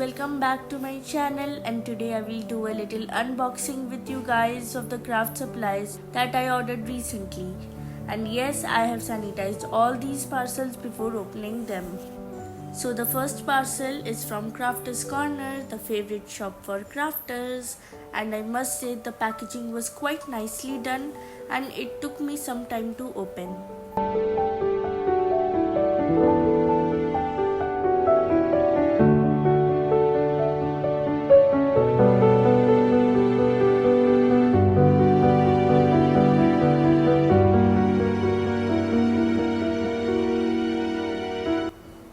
welcome back to my channel, and today I will do a little unboxing with you guys of the craft supplies that I ordered recently. And yes, I have sanitized all these parcels before opening them. So the first parcel is from Crafters Corner, the favorite shop for crafters, and I must say the packaging was quite nicely done and it took me some time to open.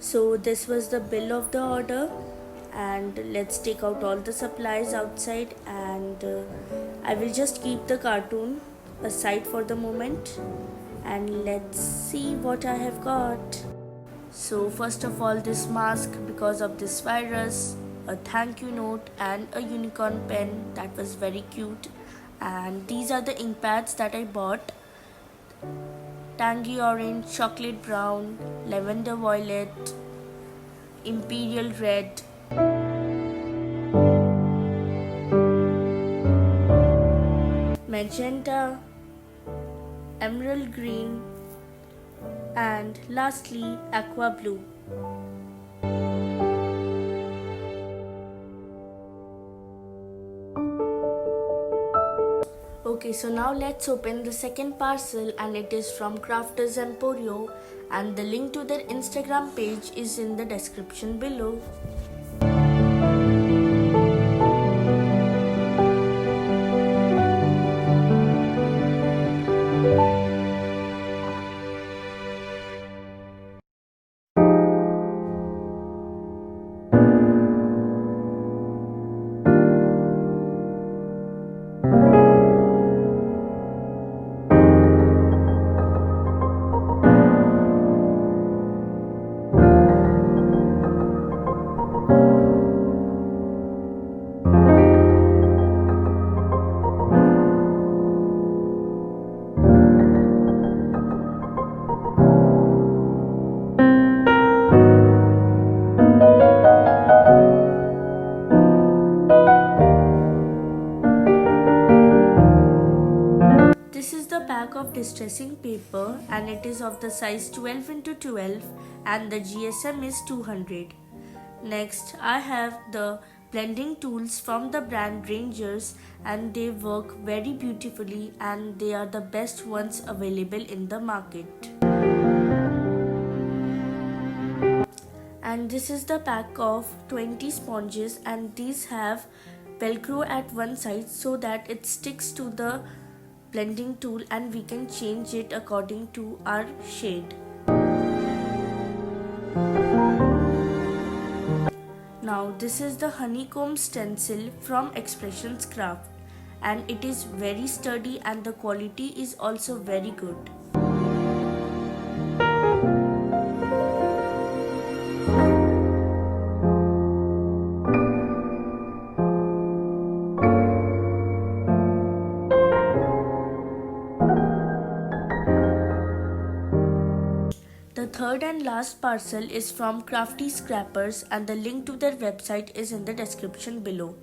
So this was the bill of the order, and let's take out all the supplies outside, and I will just keep the cartoon aside for the moment, and let's see what I have got. So first of all, this mask because of this virus, a thank you note and a unicorn pen that was very cute, and these are the ink pads that I bought: tangy orange, chocolate brown, lavender violet, imperial red, magenta, emerald green, and lastly aqua blue. Okay, so now let's open the second parcel, and it is from Crafters Emporio, and the link to their Instagram page is in the description below. This is the pack of distressing paper, and it is of the size 12x12 and the GSM is 200. Next, I have the blending tools from the brand Rangers, and they work very beautifully and they are the best ones available in the market. And this is the pack of 20 sponges, and these have velcro at one side so that it sticks to the blending tool and we can change it according to our shade. Now this is the honeycomb stencil from Expressions Craft, and it is very sturdy and the quality is also very good. The third and last parcel is from Crafty Scrappers, and the link to their website is in the description below.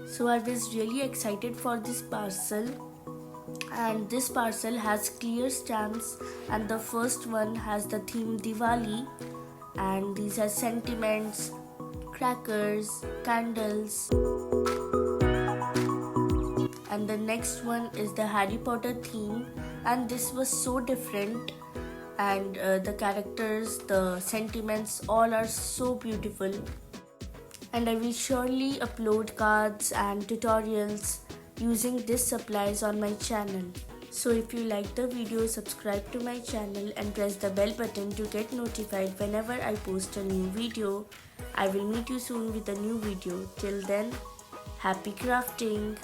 So I was really excited for this parcel, and this parcel has clear stamps, and the first one has the theme Diwali, and these are sentiments, crackers, candles, and the next one is the Harry Potter theme, and this was so different, and the characters, the sentiments, all are so beautiful. And I will surely upload cards and tutorials using these supplies on my channel. So if you like the video, subscribe to my channel and press the bell button to get notified whenever I post a new video. I will meet you soon with a new video. Till then, happy crafting!